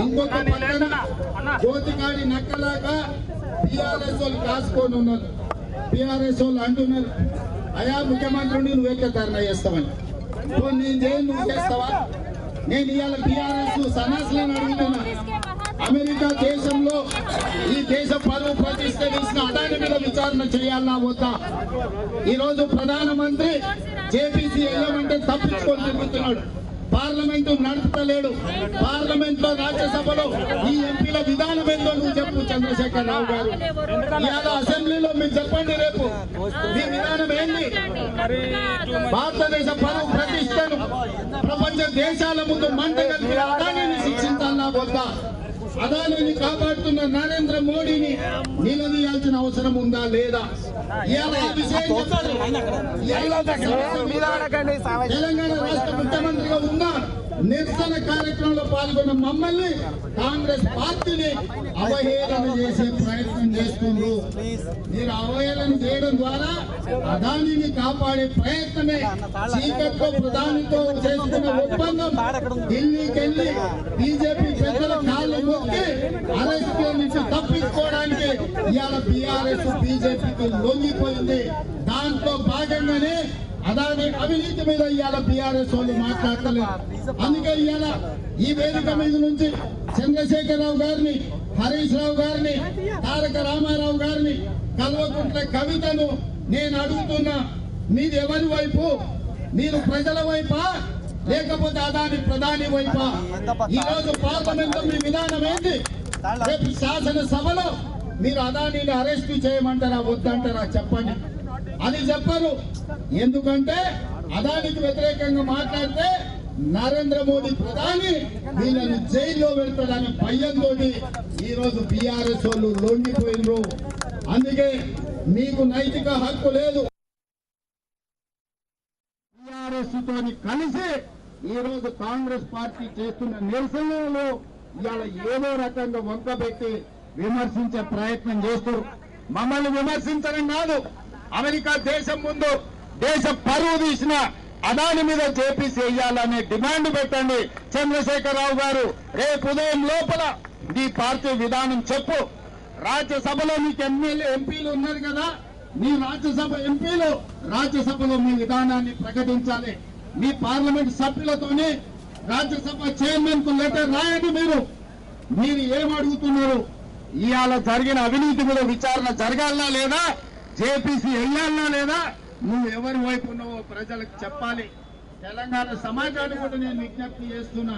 ఇంకొక పక్కన జ్యోతికాడి నక్కలాగా టీఆర్ఎస్ వాళ్ళు కాసుకొని ఉన్నారు. టీఆర్ఎస్ వాళ్ళు అంటున్నారు, అయా ముఖ్యమంత్రిని నువ్వెక్క ధర్నా చేస్తావని. నేను చేయను, నువ్వు చేస్తావా? నేను ఇవాళ టీఆర్ఎస్ సన్నాసులను అడుగుతున్నా, అమెరికా దేశంలో ఈ దేశ పరువు ప్రతిష్ట తీసిన అదాని మీద విచారణ చేయాలా వద్దా? ఈ రోజు ప్రధానమంత్రి జేపీసీ వేయమంటే తప్పించుకొని తిరుగుతున్నాడు. పార్లమెంటు నడుపుతలేడు. పార్లమెంట్ లో రాజ్యసభలో ఈ ఎంపీల విధానం ఏందో నువ్వు చెప్పు చంద్రశేఖర్ రావు గారు. ఇవాళ అసెంబ్లీలో మీరు చెప్పండి, రేపు మీ విధానం ఏంది? భారతదేశ పరువు ప్రతిష్టను ప్రపంచ దేశాల ముందు మంట కలిపి అదానిని శిక్షించాలా వద్దా? అదానిని కాపాడుతున్న నరేంద్ర మోడీని నిలదీయాల్సిన అవసరం ఉందా లేదా? తెలంగాణ రాష్ట్ర ముఖ్యమంత్రిగా ఉన్న నిరసన కార్యక్రమంలో పాల్గొన్న మమ్మల్ని కాంగ్రెస్ పార్టీని అవహేళన చేసే ప్రయత్నం చేస్తున్నారు. మీరు అవహేళన చేయడం ద్వారా అదానిని కాపాడే ప్రయత్నమే చీకట్లో ప్రధానితో చేసుకున్న ఒప్పందం. ఢిల్లీకి వెళ్లి బీజేపీ పెద్దల కాళ్ళు మొక్కి అరెస్ట్ నుంచి తప్పించుకోవడానికి ఇవాళ బీఆర్ఎస్ బీజేపీకి లొంగిపోయింది. దాంట్లో భాగంగానే అదాని అవినీతి మీద ఇవాళ బీఆర్ఎస్ వాళ్ళు మాట్లాడతలేదు. అందుకే ఇవాళ ఈ వేదిక మీద నుంచి చంద్రశేఖరరావు గారిని, హరీష్ రావు గారిని, తారక రామారావు గారిని, కల్వకుంట్ల కవితను నేను అడుగుతున్నా, మీది ఎవరి వైపు? మీరు ప్రజల వైపా లేకపోతే అదాని ప్రధాని వైపా? ఈ రోజు పార్లమెంట్ లో మీ విధానం ఏంటి? రేపు శాసనసభలో మీరు అదానిని అరెస్ట్ చేయమంటారా వద్దంటారా చెప్పండి. అది చెప్పరు. ఎందుకంటే అదానికి వ్యతిరేకంగా మాట్లాడితే నరేంద్ర మోడీ ప్రధాని వీళ్ళని జైల్లో పెడతాడని భయంతో ఈ రోజు బీఆర్ఎస్ వాళ్ళు లొంగిపోయినరు. అందుకే మీకు నైతిక హక్కు లేదు. బీఆర్ఎస్ తోని కలిసి ఈ రోజు కాంగ్రెస్ పార్టీ చేస్తున్న నిరసనలో ఇవాళ ఏదో రకంగా వంకబెట్టి విమర్శించే ప్రయత్నం చేస్తారు. మమ్మల్ని విమర్శించడం కాదు, అమెరికా దేశం ముందు దేశ పరువు తీసిన అదాని మీద జేపీసీ వేయాలనే డిమాండ్ పెట్టండి. చంద్రశేఖరరావు గారు రేపు ఉదయం లోపల మీ పార్టీ విధానం చెప్పు. రాజ్యసభలో మీకు ఎంపీలు ఉన్నారు కదా, మీ రాజ్యసభ ఎంపీలు రాజ్యసభలో మీ విధానాన్ని ప్రకటించాలి. మీ పార్లమెంట్ సభ్యులతోనే రాజ్యసభ చైర్మన్ కు లెటర్ రాయండి. మీరు ఏం అడుగుతున్నారు? ఇవాళ జరిగిన అవినీతి మీద విచారణ జరగాలనా లేదా? జేపీసీ వేయాలనా లేదా? నువ్వు ఎవరి వైపు ఉన్నావో ప్రజలకు చెప్పాలి. తెలంగాణ సమాజాన్ని కూడా నేను విజ్ఞప్తి చేస్తున్నా,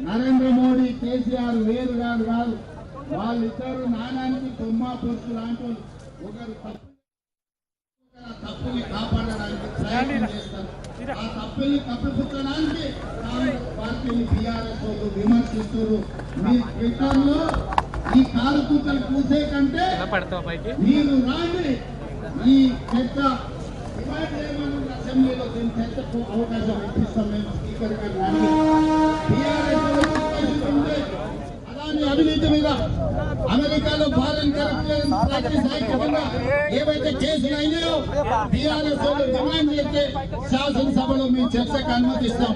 నరేంద్ర మోడీ, కేసీఆర్ వేరు కాదు. వాళ్ళిద్దరు నాణానికి బొమ్మ పొత్తు లాంటి ఒకరు తప్పుని కాపాడడానికి ప్రయత్నం చేస్తారు. ఆ తప్పుల్ని కప్పిపుచ్చడానికి కాంగ్రెస్ పార్టీని బీఆర్ఎస్ వాళ్ళు విమర్శిస్తారు. మీ ట్విట్టర్ లో ఈ కారు కూతలు కూసే కంటే మీరు రాండి. ఈ చర్చ అసెంబ్లీలో దీని చర్చకు అవకాశం ఇప్పిస్తాం మేము. స్పీకర్ గారు అదాని అవినీతి మీద అమెరికాలో ఫారెన్ కరెక్షన్ ప్రాక్టీస్ యాక్ట్ ఏవైతే కేసులు అయినాయో బీఆర్ఎస్ వాళ్ళు డిమాండ్ చేస్తే శాసనసభలో మేము చర్చకు అనుమతిస్తాం.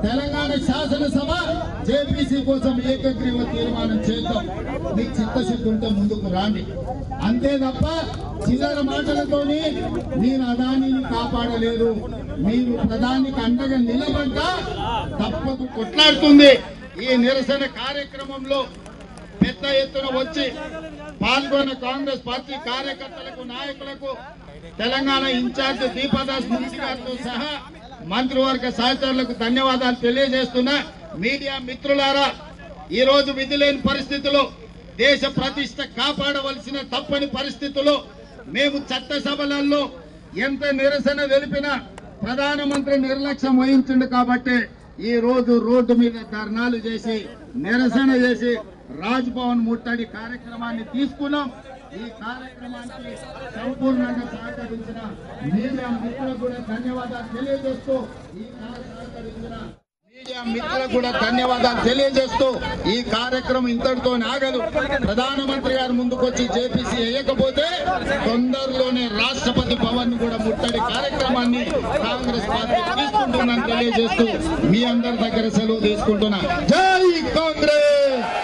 తెలంగాణ శాసనసభ జేపీసీ కోసం ఏకగ్రీవ తీర్మానం చేద్దాం. మీకు చిత్తశుద్ధి ఉంటే ముందుకు రాండి. అంతే తప్ప చిల్లర మాటలతోని మీరు అదానిని కాపాడలేరు. మీరు ప్రధానికి అండగా నిలబడ్డా తప్పదు కొట్లాడుతుంది. ఈ నిరసన కార్యక్రమంలో పెద్ద ఎత్తున వచ్చి పాల్గొన్న కాంగ్రెస్ పార్టీ కార్యకర్తలకు, నాయకులకు, తెలంగాణ ఇన్ఛార్జ్ దీపాదాస్ మున్సి గారితో సహా మంత్రివర్గ సహచరులకు ధన్యవాదాలు తెలియజేస్తున్నా. మీడియా మిత్రులారా, ఈ రోజు విధి లేని పరిస్థితుల్లో, దేశ ప్రతిష్ట కాపాడవలసిన తప్పని పరిస్థితుల్లో మేము చట్టసభలలో ఎంత నిరసన తెలిపినా ప్రధానమంత్రి నిర్లక్ష్యం వహించిండు. కాబట్టి ఈ రోజు రోడ్డు మీద ధర్నాలు చేసి నిరసన చేసి రాజ్ భవన్ ముట్టడి కార్యక్రమాన్ని తీసుకున్నాం. ఈ కార్యక్రమానికి సంపూర్ణంగా సహకరించిన మీడియా మిత్రులకు కూడా ధన్యవాదాలు తెలియజేస్తూ ఈ కార్యక్రమం ఇంతటితో ఆగదు. ప్రధానమంత్రి గారు ముందుకొచ్చి జేపీసీ వేయకపోతే తొందరలోనే రాష్ట్రపతి భవన్ కూడా ముట్టడి కార్యక్రమాన్ని కాంగ్రెస్ పార్టీ తీసుకుంటుందని తెలియజేస్తూ మీ అందరి దగ్గర సెలవు తీసుకుంటున్నా. జై కాంగ్రెస్.